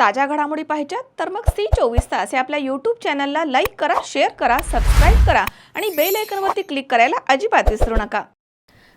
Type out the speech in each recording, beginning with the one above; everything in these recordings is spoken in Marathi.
ताज्या घडामोडी पाहिजेत तर मग C24 या आपल्या यूट्यूब चॅनलला लाईक करा, शेअर करा, सबस्क्राईब करा आणि बेल आयकॉनवरती क्लिक करायला अजिबात विसरू नका।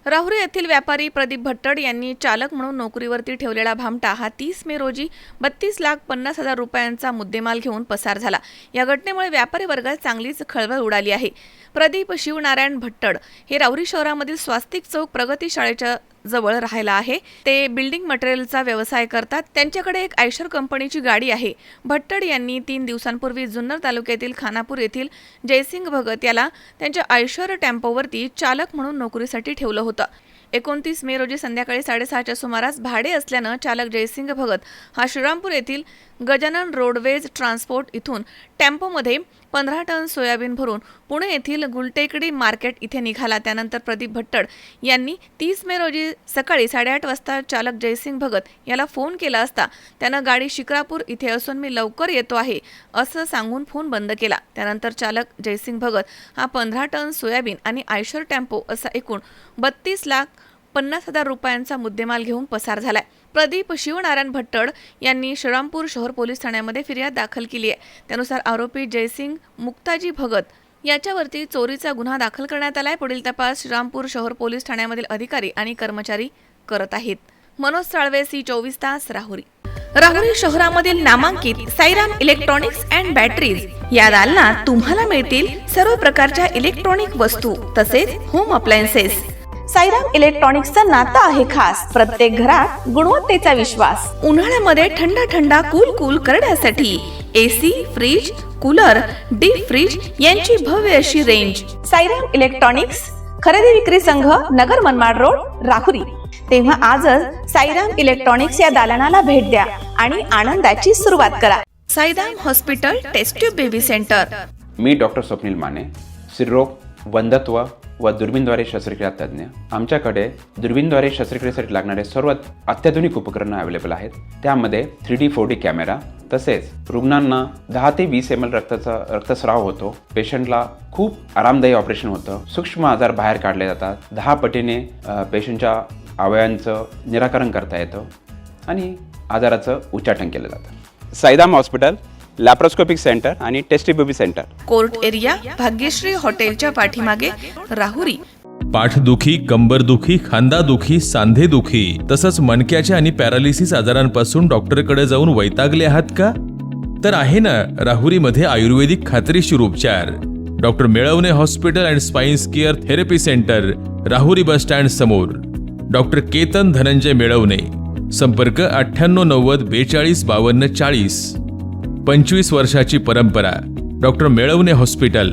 राहुरी येथील व्यापारी प्रदीप भट्टड यांनी चालक म्हणून नोकरीवरती ठेवलेला भामटा हा 30 मे रोजी 32,50,000 रुपयांचा मुद्देमाल घेऊन पसार झाला। या घटनेमुळे व्यापारी वर्गात चांगलीच खळबळ उडाली आहे। प्रदीप शिवनारायण भट्टड हे राहुरी शहरामधील स्वास्तिक चौक प्रगती शाळेच्या जवळ राहायला आहे। ते बिल्डिंग मटेरियलचा व्यवसाय करतात। त्यांच्याकडे एक आयशर कंपनीची गाडी आहे। भट्टड यांनी 3 दिवसांपूर्वी जुन्नर तालुक्यातील खानापूर येथील जयसिंग भगत याला त्यांच्या आयशर टेम्पोवरती चालक म्हणून नोकरीसाठी ठेवलं होतं। 29 मे रोजी संध्याकाळी 6:30च्या सुमारास भाडे असल्यानं चालक जयसिंग भगत हा श्रीरामपूर येथील गजानन रोडवेज ट्रान्सपोर्ट इथून टेम्पोमध्ये 15 टन सोयाबीन भरून पुणे येथील गुलटेकडी मार्केट इथे निघाला। त्यानंतर प्रदीप भट्टड यांनी 30 मे रोजी सकाळी 8:30 वाजता चालक जयसिंग भगत याला फोन केला असता त्यानं गाडी शिक्रापूर इथे असून मी लवकर येतो आहे असं सांगून फोन बंद केला। त्यानंतर चालक जयसिंग भगत हा 15 टन सोयाबीन आणि आयशर टेम्पो असा एकूण 32,50,000 रुपयांचा मुद्देमाल घेऊन पसार झालाय। प्रदीप शिवनारायण भट्टड यांनी श्रीरामपूर शहर पोलीस ठाण्यामध्ये फिर्याद दाखल केली आहे। त्यानुसार आरोपी जयसिंग मुक्ताजी भगत याच्यावरती चोरीचा गुन्हा दाखल करण्यात आलाय। पुढील तपास श्रीरामपूर शहर पोलीस ठाण्यामधील अधिकारी आणि कर्मचारी करत आहेत। मनोज साळवे, C24 तास, राहुरी। राहुरी शहरामधील नामांकित साईराम इलेक्ट्रॉनिक्स अँड बॅटरीज या दालनात तुम्हाला मिळतील सर्व प्रकारच्या इलेक्ट्रॉनिक वस्तू तसेच होम अप्लायन्सेस। साईराम इलेक्ट्रॉनिक्सचं नातं आहे खास। प्रत्येक घरात गुणवत्तेचा विश्वास। उन्हाळ्यामध्ये थंड कूल करण्यासाठी AC, fridge, cooler, deep freeze यांची भव्य अशी रेंज। साईराम इलेक्ट्रॉनिक्स खरेदी विक्री संघ, नगर मनमाड रोड, राहुरी। तेव्हा आजच साईराम इलेक्ट्रॉनिक्स या दालनाला भेट द्या आणि आनंदाची सुरुवात करा। Sairam hospital test tube baby centre. मी डॉक्टर स्वप्नील माने, स्त्रीरोग, वंध्यत्व व दुर्बीणद्वारे शस्त्रक्रिया तज्ञ। आमच्याकडे दुर्बीणद्वारे शस्त्रक्रियेसाठी लागणारे सर्व अत्याधुनिक उपकरणं अवेलेबल आहेत। त्यामध्ये 3D 4D कॅमेरा, तसेच रुग्णांना 10 ते 20 ml रक्तस्राव होतो। पेशंटला खूप आरामदायी ऑपरेशन होतं। सूक्ष्म आजार बाहेर काढले जातात। 10 पटीने पेशंटच्या अवयवांचं निराकरण करता येतं आणि आजाराचं उच्चाटन केलं जातं। साईराम हॉस्पिटल, लॅप्रोस्कोपिक सेंटर आणि test baby centre, court area, Bhagyashree हॉटेलच्या पाठीमागे, राहुरी। पाठदुखी, कंबरदुखी, खांदादुखी, सांधेदुखी तसंच मणक्याच्या आणि पॅरालिसिस आजारांपासून डॉक्टरकडे जाऊन वैतागले आहात का? तर आहे ना राहुरीमध्ये आयुर्वेदिक खात्रीशीर उपचार। Doctor Melavane hospital and spine care therapy centre, Rahuri bus stand समोर। डॉक्टर केतन धनंजय मेळवणे, संपर्क 9890 42 52 40। 25 वर्षाची परंपरा। Doctor Melavane hospital.